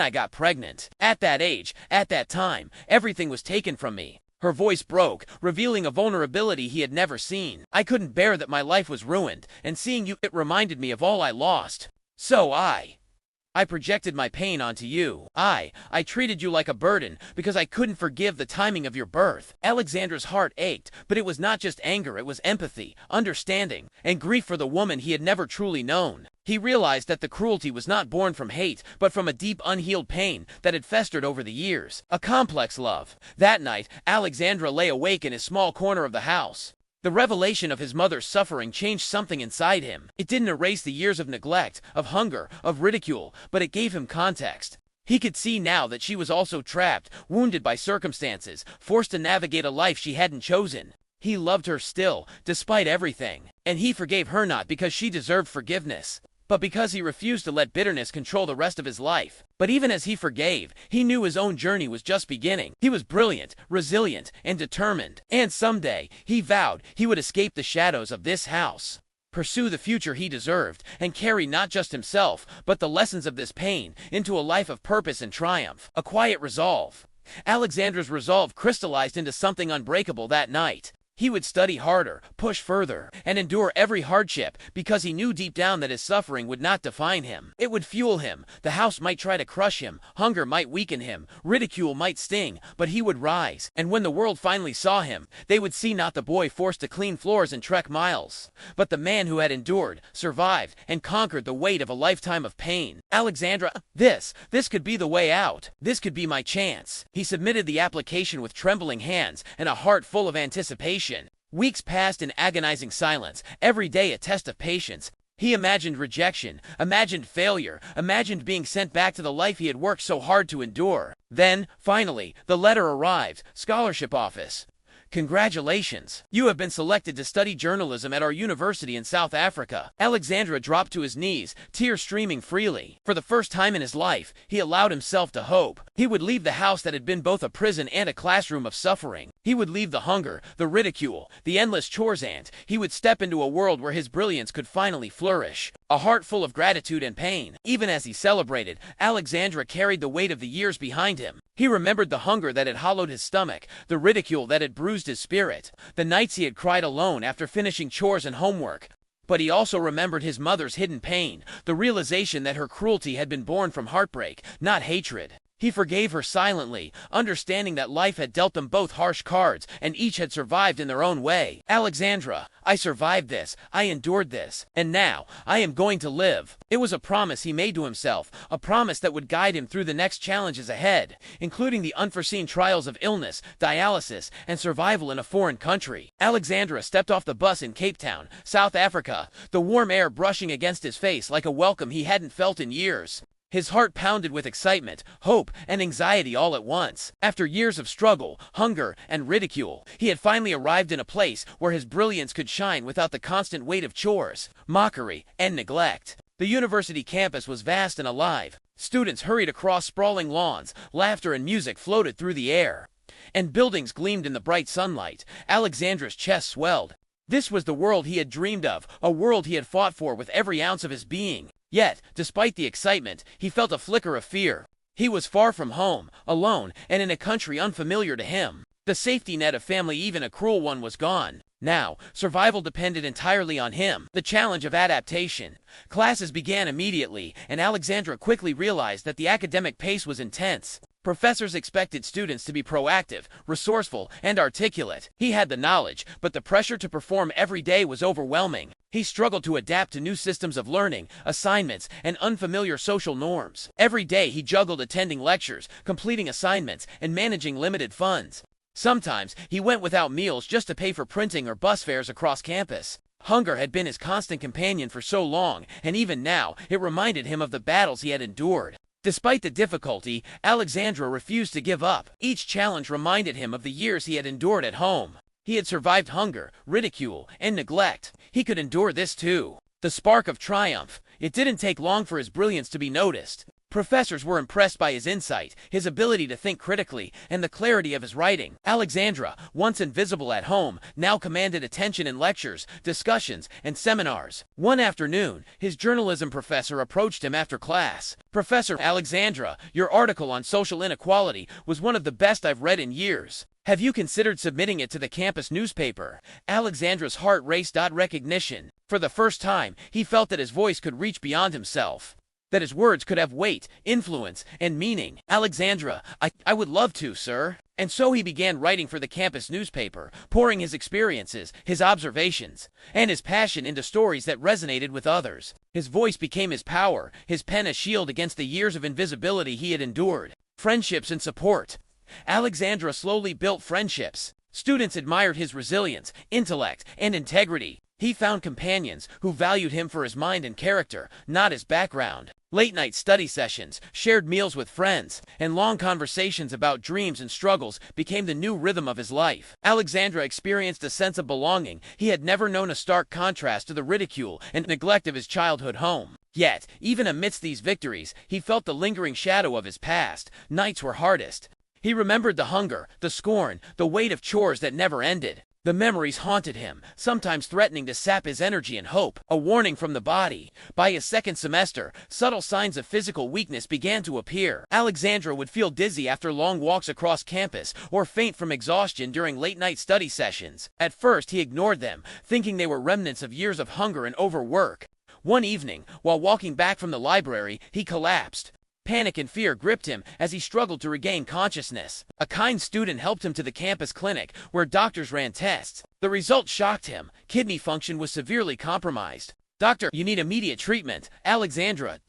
I got pregnant. At that age, at that time, everything was taken from me. Her voice broke, revealing a vulnerability he had never seen. I couldn't bear that my life was ruined, and seeing you, it reminded me of all I lost. So I projected my pain onto you. I treated you like a burden because I couldn't forgive the timing of your birth. Alexandra's heart ached, but it was not just anger, it was empathy, understanding, and grief for the woman he had never truly known. He realized that the cruelty was not born from hate, but from a deep unhealed pain that had festered over the years. A complex love. That night, Alexandra lay awake in his small corner of the house. The revelation of his mother's suffering changed something inside him. It didn't erase the years of neglect, of hunger, of ridicule, but it gave him context. He could see now that she was also trapped, wounded by circumstances, forced to navigate a life she hadn't chosen. He loved her still, despite everything, and he forgave her not because she deserved forgiveness, but because he refused to let bitterness control the rest of his life. But even as he forgave, he knew his own journey was just beginning. He was brilliant, resilient, and determined. And someday, he vowed, he would escape the shadows of this house, pursue the future he deserved, and carry not just himself, but the lessons of this pain into a life of purpose and triumph. A quiet resolve. Alexandra's resolve crystallized into something unbreakable that night. He would study harder, push further, and endure every hardship because he knew deep down that his suffering would not define him. It would fuel him. The house might try to crush him, hunger might weaken him, ridicule might sting, but he would rise. And when the world finally saw him, they would see not the boy forced to clean floors and trek miles, but the man who had endured, survived, and conquered the weight of a lifetime of pain. Alexandra, this could be the way out. This could be my chance. He submitted the application with trembling hands and a heart full of anticipation. Weeks passed in agonizing silence, every day a test of patience. He imagined rejection, imagined failure, imagined being sent back to the life he had worked so hard to endure. Then, finally, the letter arrived. Scholarship office. Congratulations! You have been selected to study journalism at our university in South Africa. Alexandra dropped to his knees, tears streaming freely. For the first time in his life, he allowed himself to hope. He would leave the house that had been both a prison and a classroom of suffering. He would leave the hunger, the ridicule, the endless chores, and he would step into a world where his brilliance could finally flourish. A heart full of gratitude and pain. Even as he celebrated, Alexandra carried the weight of the years behind him. He remembered the hunger that had hollowed his stomach, the ridicule that had bruised his spirit, the nights he had cried alone after finishing chores and homework. But he also remembered his mother's hidden pain, the realization that her cruelty had been born from heartbreak, not hatred. He forgave her silently, understanding that life had dealt them both harsh cards, and each had survived in their own way. Alexandra, I survived this, I endured this, and now, I am going to live. It was a promise he made to himself, a promise that would guide him through the next challenges ahead, including the unforeseen trials of illness, dialysis, and survival in a foreign country. Alexandra stepped off the bus in Cape Town, South Africa, the warm air brushing against his face like a welcome he hadn't felt in years. His heart pounded with excitement, hope, and anxiety all at once. After years of struggle, hunger, and ridicule, he had finally arrived in a place where his brilliance could shine without the constant weight of chores, mockery, and neglect. The university campus was vast and alive. Students hurried across sprawling lawns, laughter and music floated through the air, and buildings gleamed in the bright sunlight. Alexandra's chest swelled. This was the world he had dreamed of, a world he had fought for with every ounce of his being. Yet, despite the excitement, he felt a flicker of fear. He was far from home, alone, and in a country unfamiliar to him. The safety net of family, even a cruel one, was gone. Now, survival depended entirely on him. The challenge of adaptation. Classes began immediately, and Alexandra quickly realized that the academic pace was intense. Professors expected students to be proactive, resourceful, and articulate. He had the knowledge, but the pressure to perform every day was overwhelming. He struggled to adapt to new systems of learning, assignments, and unfamiliar social norms. Every day he juggled attending lectures, completing assignments, and managing limited funds. Sometimes he went without meals just to pay for printing or bus fares across campus. Hunger had been his constant companion for so long, and even now, it reminded him of the battles he had endured. Despite the difficulty, Alexandra refused to give up. Each challenge reminded him of the years he had endured at home. He had survived hunger, ridicule, and neglect. He could endure this too. The spark of triumph. It didn't take long for his brilliance to be noticed. Professors were impressed by his insight, his ability to think critically, and the clarity of his writing. Alexandra, once invisible at home, now commanded attention in lectures, discussions, and seminars. One afternoon, his journalism professor approached him after class. "Professor Alexandra, your article on social inequality was one of the best I've read in years. Have you considered submitting it to the campus newspaper?" Alexandra's heart raced. Recognition. For the first time, he felt that his voice could reach beyond himself, that his words could have weight, influence, and meaning. "Alexandra, I would love to, sir." And so he began writing for the campus newspaper, pouring his experiences, his observations, and his passion into stories that resonated with others. His voice became his power, his pen a shield against the years of invisibility he had endured. Friendships and support. Alexandra slowly built friendships. Students admired his resilience, intellect, and integrity. He found companions who valued him for his mind and character, not his background. Late-night study sessions, shared meals with friends, and long conversations about dreams and struggles became the new rhythm of his life. Alexandra experienced a sense of belonging he had never known, a stark contrast to the ridicule and neglect of his childhood home. Yet, even amidst these victories, he felt the lingering shadow of his past. Nights were hardest. He remembered the hunger, the scorn, the weight of chores that never ended. The memories haunted him, sometimes threatening to sap his energy and hope. A warning from the body. By his second semester, subtle signs of physical weakness began to appear. Alexandra would feel dizzy after long walks across campus, or faint from exhaustion during late-night study sessions. At first, he ignored them, thinking they were remnants of years of hunger and overwork. One evening, while walking back from the library, he collapsed. Panic and fear gripped him as he struggled to regain consciousness. A kind student helped him to the campus clinic, where doctors ran tests. The results shocked him. Kidney function was severely compromised. "Doctor, you need immediate treatment. Alexandra,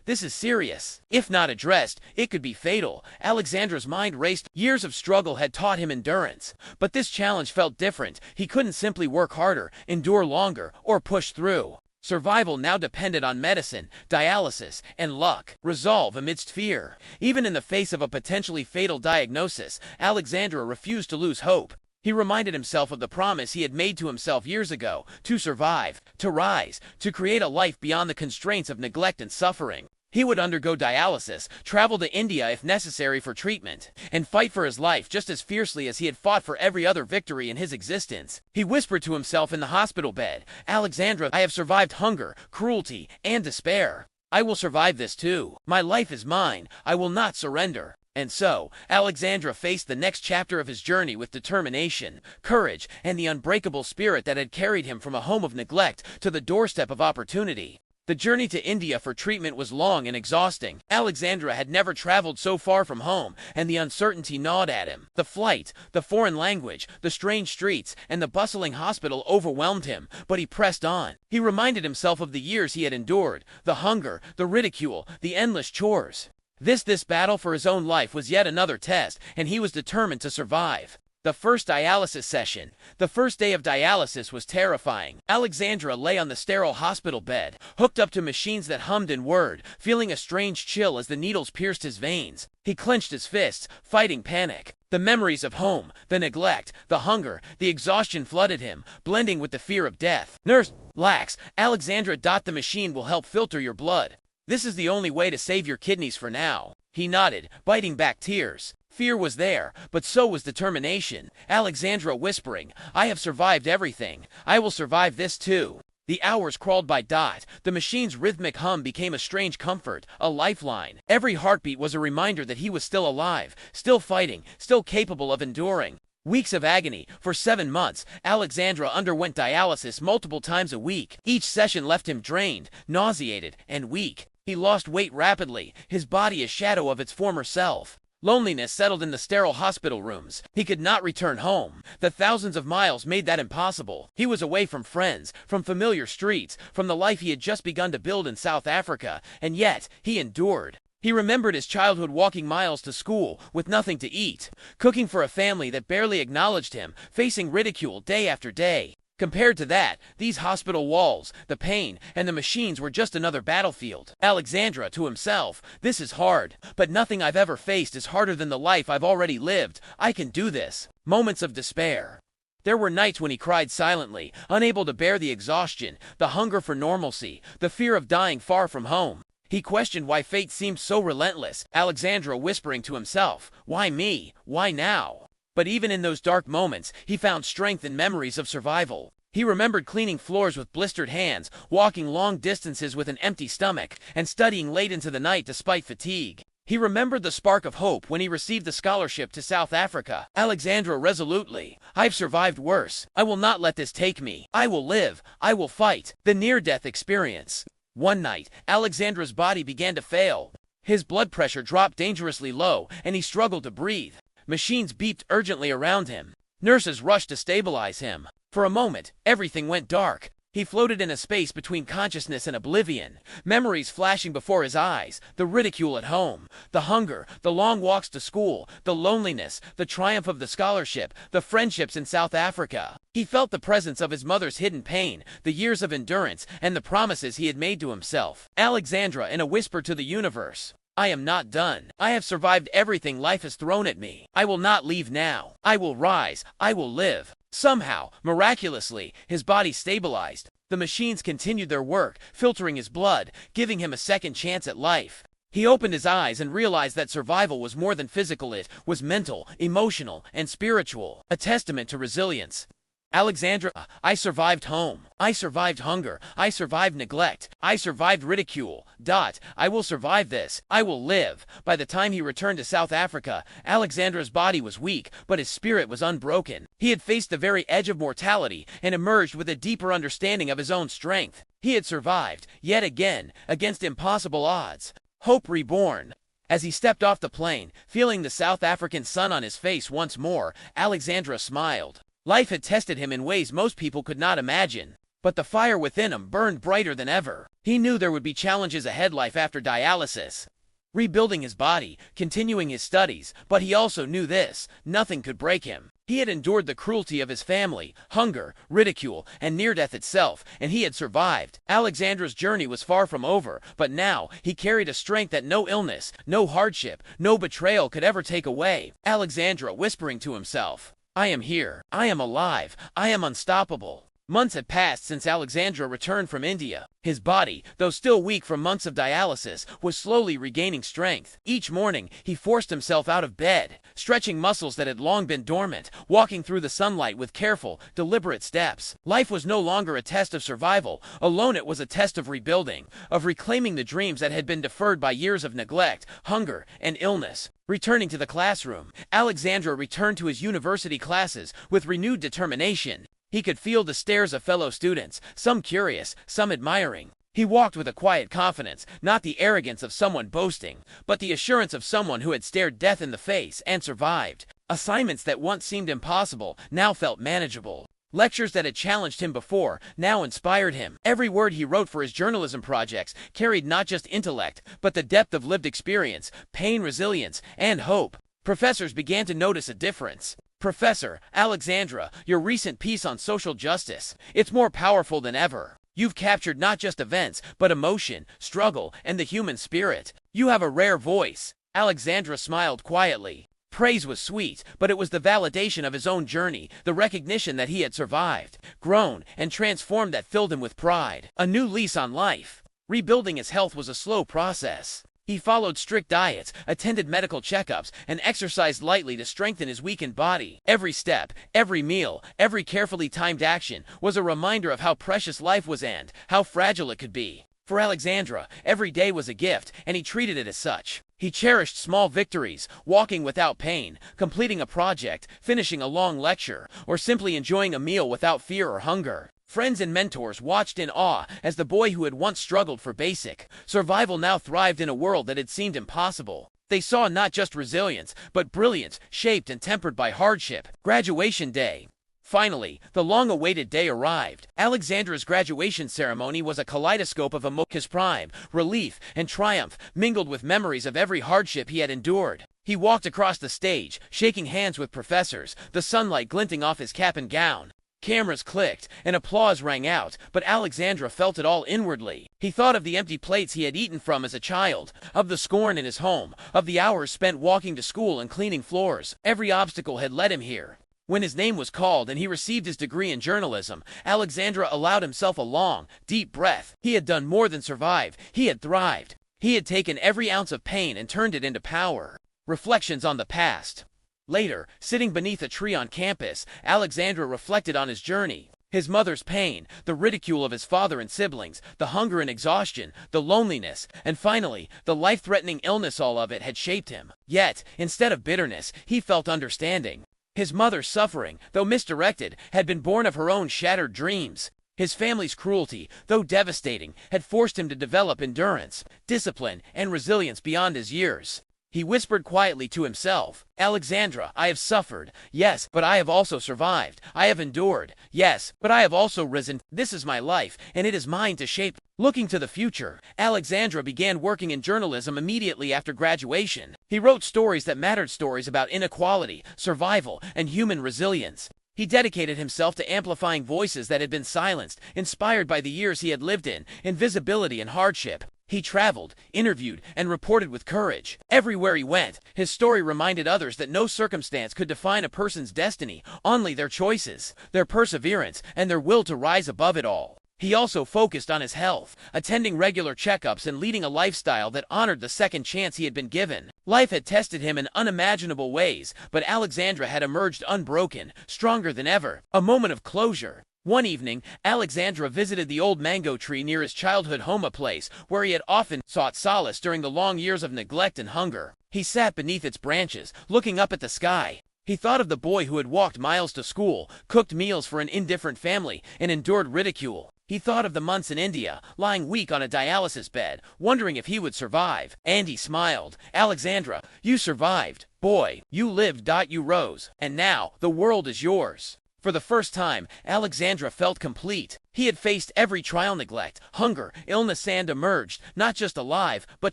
this is serious. If not addressed, it could be fatal." Alexandra's mind raced. Years of struggle had taught him endurance. But this challenge felt different. He couldn't simply work harder, endure longer, or push through. Survival now depended on medicine, dialysis, and luck. Resolve amidst fear. Even in the face of a potentially fatal diagnosis, Alexandra refused to lose hope. He reminded himself of the promise he had made to himself years ago: to survive, to rise, to create a life beyond the constraints of neglect and suffering. He would undergo dialysis, travel to India if necessary for treatment, and fight for his life just as fiercely as he had fought for every other victory in his existence. He whispered to himself in the hospital bed, "Alexandra, I have survived hunger, cruelty, and despair. I will survive this too. My life is mine. I will not surrender." And so, Alexandra faced the next chapter of his journey with determination, courage, and the unbreakable spirit that had carried him from a home of neglect to the doorstep of opportunity. The journey to India for treatment was long and exhausting. Alexandra had never traveled so far from home, and the uncertainty gnawed at him. The flight, the foreign language, the strange streets, and the bustling hospital overwhelmed him, but he pressed on. He reminded himself of the years he had endured, the hunger, the ridicule, the endless chores. This battle for his own life was yet another test, and he was determined to survive. The first dialysis session. The first day of dialysis was terrifying. Alexandra lay on the sterile hospital bed, hooked up to machines that hummed and whirred, feeling a strange chill as the needles pierced his veins. He clenched his fists, fighting panic. The memories of home, the neglect, the hunger, the exhaustion flooded him, blending with the fear of death. "Nurse, relax. Alexandra. The machine will help filter your blood. This is the only way to save your kidneys for now." He nodded, biting back tears. Fear was there, but so was determination. Alexandra whispering, "I have survived everything. I will survive this too." The hours crawled by. The machine's rhythmic hum became a strange comfort, a lifeline. Every heartbeat was a reminder that he was still alive, still fighting, still capable of enduring. Weeks of agony. For 7 months, Alexandra underwent dialysis multiple times a week. Each session left him drained, nauseated, and weak. He lost weight rapidly, his body a shadow of its former self. Loneliness settled in the sterile hospital rooms. He could not return home. The thousands of miles made that impossible. He was away from friends, from familiar streets, from the life he had just begun to build in South Africa, and yet he endured. He remembered his childhood walking miles to school with nothing to eat, cooking for a family that barely acknowledged him, facing ridicule day after day. Compared to that, these hospital walls, the pain, and the machines were just another battlefield. Alexandra, to himself, "This is hard, but nothing I've ever faced is harder than the life I've already lived. I can do this." Moments of despair. There were nights when he cried silently, unable to bear the exhaustion, the hunger for normalcy, the fear of dying far from home. He questioned why fate seemed so relentless, Alexandra whispering to himself, "Why me? Why now?" But even in those dark moments, he found strength in memories of survival. He remembered cleaning floors with blistered hands, walking long distances with an empty stomach, and studying late into the night despite fatigue. He remembered the spark of hope when he received the scholarship to South Africa. Alexandra resolutely, "I've survived worse. I will not let this take me. I will live. I will fight." The near-death experience. One night, Alexandra's body began to fail. His blood pressure dropped dangerously low, and he struggled to breathe. Machines beeped urgently around him. Nurses rushed to stabilize him. For a moment, everything went dark. He floated in a space between consciousness and oblivion, memories flashing before his eyes, the ridicule at home, the hunger, the long walks to school, the loneliness, the triumph of the scholarship, the friendships in South Africa. He felt the presence of his mother's hidden pain, the years of endurance, and the promises he had made to himself. Alexandra, in a whisper to the universe, "I am not done. I have survived everything life has thrown at me. I will not leave now. I will rise. I will live." Somehow, miraculously, his body stabilized. The machines continued their work, filtering his blood, giving him a second chance at life. He opened his eyes and realized that survival was more than physical, it was mental, emotional, and spiritual, a testament to resilience. Alexandra, I survived home. I survived hunger. I survived neglect. I survived ridicule. I will survive this. I will live. By the time he returned to South Africa, Alexandra's body was weak, but his spirit was unbroken. He had faced the very edge of mortality and emerged with a deeper understanding of his own strength. He had survived, yet again, against impossible odds. Hope reborn. As he stepped off the plane, feeling the South African sun on his face once more, Alexandra smiled. Life had tested him in ways most people could not imagine, but the fire within him burned brighter than ever. He knew there would be challenges ahead, life after dialysis, rebuilding his body, continuing his studies, but he also knew this: nothing could break him. He had endured the cruelty of his family, hunger, ridicule, and near-death itself, and he had survived. Alexandra's journey was far from over, but now he carried a strength that no illness, no hardship, no betrayal could ever take away. Alexandra whispering to himself, I am here. I am alive. I am unstoppable. Months had passed since Alexandra returned from India. His body, though still weak from months of dialysis, was slowly regaining strength. Each morning, he forced himself out of bed, stretching muscles that had long been dormant, walking through the sunlight with careful, deliberate steps. Life was no longer a test of survival. Alone, it was a test of rebuilding, of reclaiming the dreams that had been deferred by years of neglect, hunger, and illness. Returning to the classroom, Alexandra returned to his university classes with renewed determination. He could feel the stares of fellow students, some curious, some admiring. He walked with a quiet confidence, not the arrogance of someone boasting, but the assurance of someone who had stared death in the face and survived. Assignments that once seemed impossible now felt manageable. Lectures that had challenged him before now inspired him. Every word he wrote for his journalism projects carried not just intellect, but the depth of lived experience, pain, resilience, and hope. Professors began to notice a difference. Professor Alexandra, your recent piece on social justice, it's more powerful than ever. You've captured not just events, but emotion, struggle, and the human spirit. You have a rare voice. Alexandra smiled quietly. Praise was sweet, but it was the validation of his own journey, the recognition that he had survived, grown, and transformed that filled him with pride. A new lease on life. Rebuilding his health was a slow process. He followed strict diets, attended medical checkups, and exercised lightly to strengthen his weakened body. Every step, every meal, every carefully timed action was a reminder of how precious life was and how fragile it could be. For Alexandra, every day was a gift, and he treated it as such. He cherished small victories, walking without pain, completing a project, finishing a long lecture, or simply enjoying a meal without fear or hunger. Friends and mentors watched in awe as the boy who had once struggled for basic survival now thrived in a world that had seemed impossible. They saw not just resilience, but brilliance, shaped and tempered by hardship. Graduation day. Finally, the long-awaited day arrived. Alexandra's graduation ceremony was a kaleidoscope of emotions, pride, relief, and triumph, mingled with memories of every hardship he had endured. He walked across the stage, shaking hands with professors, the sunlight glinting off his cap and gown. Cameras clicked, and applause rang out, but Alexandra felt it all inwardly. He thought of the empty plates he had eaten from as a child, of the scorn in his home, of the hours spent walking to school and cleaning floors. Every obstacle had led him here. When his name was called and he received his degree in journalism, Alexandra allowed himself a long, deep breath. He had done more than survive. He had thrived. He had taken every ounce of pain and turned it into power. Reflections on the past. Later, sitting beneath a tree on campus, Alexandra reflected on his journey. His mother's pain, the ridicule of his father and siblings, the hunger and exhaustion, the loneliness, and finally, the life-threatening illness, all of it had shaped him. Yet, instead of bitterness, he felt understanding. His mother's suffering, though misdirected, had been born of her own shattered dreams. His family's cruelty, though devastating, had forced him to develop endurance, discipline, and resilience beyond his years. He whispered quietly to himself, Alexandra, I have suffered, yes, but I have also survived. I have endured, yes, but I have also risen. This is my life, and it is mine to shape. Looking to the future, Alexandra began working in journalism immediately after graduation. He wrote stories that mattered, stories about inequality, survival, and human resilience. He dedicated himself to amplifying voices that had been silenced, inspired by the years he had lived in invisibility and hardship. He traveled, interviewed, and reported with courage. Everywhere he went, his story reminded others that no circumstance could define a person's destiny, only their choices, their perseverance, and their will to rise above it all. He also focused on his health, attending regular checkups and leading a lifestyle that honored the second chance he had been given. Life had tested him in unimaginable ways, but Alexandra had emerged unbroken, stronger than ever. A moment of closure. One evening, Alexandra visited the old mango tree near his childhood home, a place where he had often sought solace during the long years of neglect and hunger. He sat beneath its branches, looking up at the sky. He thought of the boy who had walked miles to school, cooked meals for an indifferent family, and endured ridicule. He thought of the months in India, lying weak on a dialysis bed, wondering if he would survive. Andy smiled. Alexandra, you survived. Boy, you lived. You rose. And now, the world is yours. For the first time, Alexandra felt complete. He had faced every trial: neglect, hunger, illness, and emerged, not just alive, but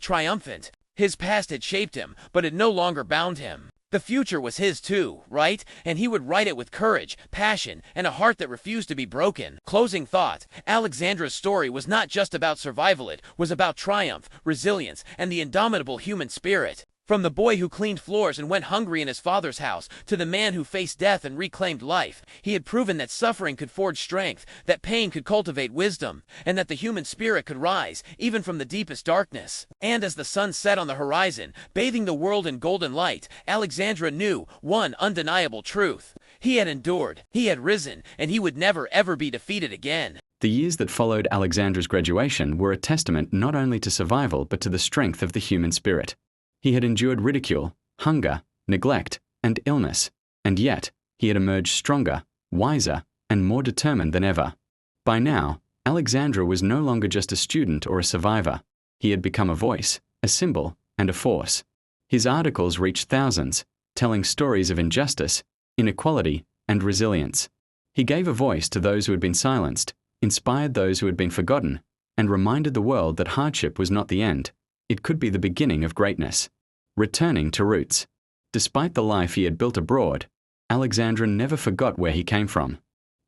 triumphant. His past had shaped him, but it no longer bound him. The future was his too, right? And he would write it with courage, passion, and a heart that refused to be broken. Closing thought. Alexandra's story was not just about survival, it was about triumph, resilience, and the indomitable human spirit. From the boy who cleaned floors and went hungry in his father's house, to the man who faced death and reclaimed life, he had proven that suffering could forge strength, that pain could cultivate wisdom, and that the human spirit could rise, even from the deepest darkness. And as the sun set on the horizon, bathing the world in golden light, Alexandra knew one undeniable truth. He had endured, he had risen, and he would never ever be defeated again. The years that followed Alexandra's graduation were a testament not only to survival but to the strength of the human spirit. He had endured ridicule, hunger, neglect, and illness, and yet he had emerged stronger, wiser, and more determined than ever. By now, Alexandra was no longer just a student or a survivor. He had become a voice, a symbol, and a force. His articles reached thousands, telling stories of injustice, inequality, and resilience. He gave a voice to those who had been silenced, inspired those who had been forgotten, and reminded the world that hardship was not the end. It could be the beginning of greatness. Returning to roots. Despite the life he had built abroad, Alexandra never forgot where he came from.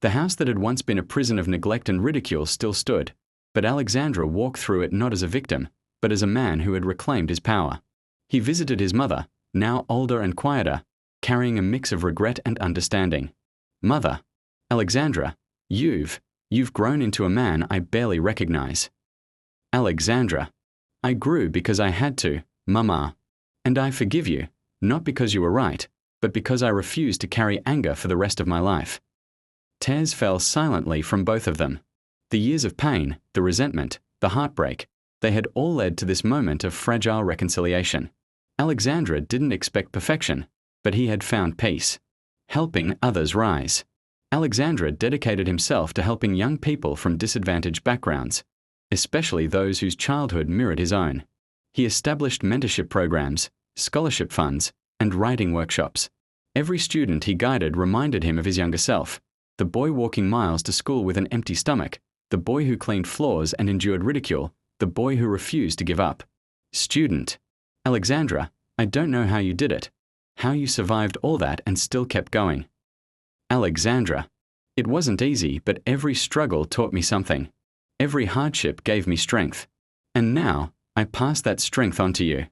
The house that had once been a prison of neglect and ridicule still stood, but Alexandra walked through it not as a victim, but as a man who had reclaimed his power. He visited his mother, now older and quieter, carrying a mix of regret and understanding. Mother, Alexandra, you've grown into a man I barely recognize. Alexandra, I grew because I had to, Mama. And I forgive you, not because you were right, but because I refused to carry anger for the rest of my life. Tears fell silently from both of them. The years of pain, the resentment, the heartbreak, they had all led to this moment of fragile reconciliation. Alexandra didn't expect perfection, but he had found peace. Helping others rise. Alexandra dedicated himself to helping young people from disadvantaged backgrounds, especially those whose childhood mirrored his own. He established mentorship programs, scholarship funds, and writing workshops. Every student he guided reminded him of his younger self, the boy walking miles to school with an empty stomach, the boy who cleaned floors and endured ridicule, the boy who refused to give up. Student, Alexandra, I don't know how you did it, how you survived all that and still kept going. Alexandra, it wasn't easy, but every struggle taught me something. Every hardship gave me strength. And now, I pass that strength on to you.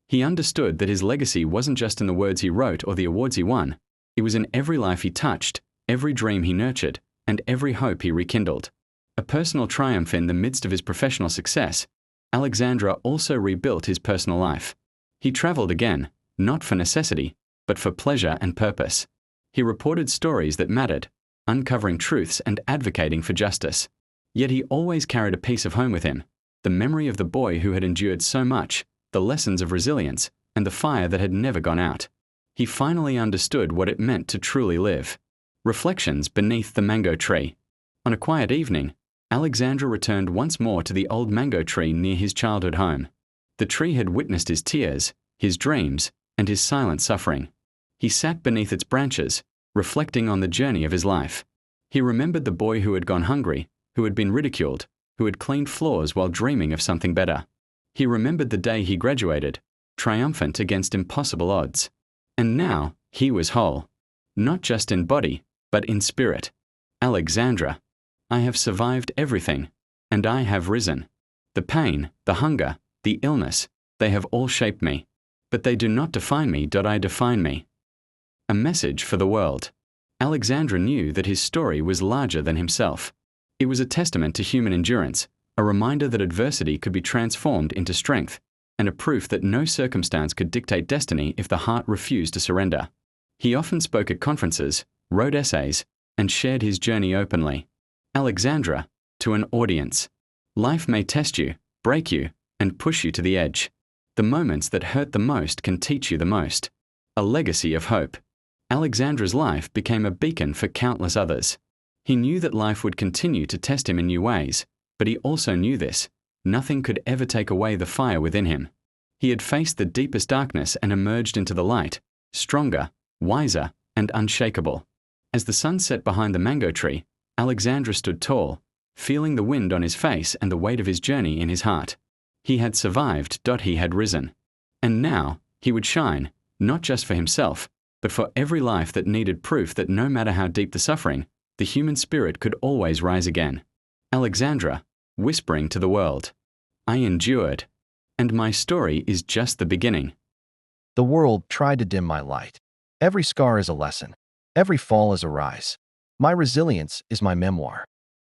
He understood that his legacy wasn't just in the words he wrote or the awards he won. It was in every life he touched, every dream he nurtured, and every hope he rekindled. A personal triumph in the midst of his professional success, Alexandra also rebuilt his personal life. He traveled again, not for necessity, but for pleasure and purpose. He reported stories that mattered, uncovering truths and advocating for justice. Yet he always carried a piece of home with him, the memory of the boy who had endured so much, the lessons of resilience, and the fire that had never gone out. He finally understood what it meant to truly live. Reflections beneath the mango tree. On a quiet evening, Alexandra returned once more to the old mango tree near his childhood home. The tree had witnessed his tears, his dreams, and his silent suffering. He sat beneath its branches, reflecting on the journey of his life. He remembered the boy who had gone hungry, who had been ridiculed, who had cleaned floors while dreaming of something better. He remembered the day he graduated, triumphant against impossible odds. And now, he was whole. Not just in body, but in spirit. Alexandra, I have survived everything, and I have risen. The pain, the hunger, the illness, they have all shaped me. But they do not define me. I define me. A message for the world. Alexandra knew that his story was larger than himself. It was a testament to human endurance, a reminder that adversity could be transformed into strength, and a proof that no circumstance could dictate destiny if the heart refused to surrender. He often spoke at conferences, wrote essays, and shared his journey openly. Alexandra, to an audience. Life may test you, break you, and push you to the edge. The moments that hurt the most can teach you the most. A legacy of hope. Alexandra's life became a beacon for countless others. He knew that life would continue to test him in new ways, but he also knew this: nothing could ever take away the fire within him. He had faced the deepest darkness and emerged into the light, stronger, wiser, and unshakable. As the sun set behind the mango tree, Alexandra stood tall, feeling the wind on his face and the weight of his journey in his heart. He had survived. He had risen. And now he would shine, not just for himself, but for every life that needed proof that no matter how deep the suffering, the human spirit could always rise again. Alexandra, whispering to the world, "I endured, and my story is just the beginning." The world tried to dim my light. Every scar is a lesson. Every fall is a rise. My resilience is my memoir.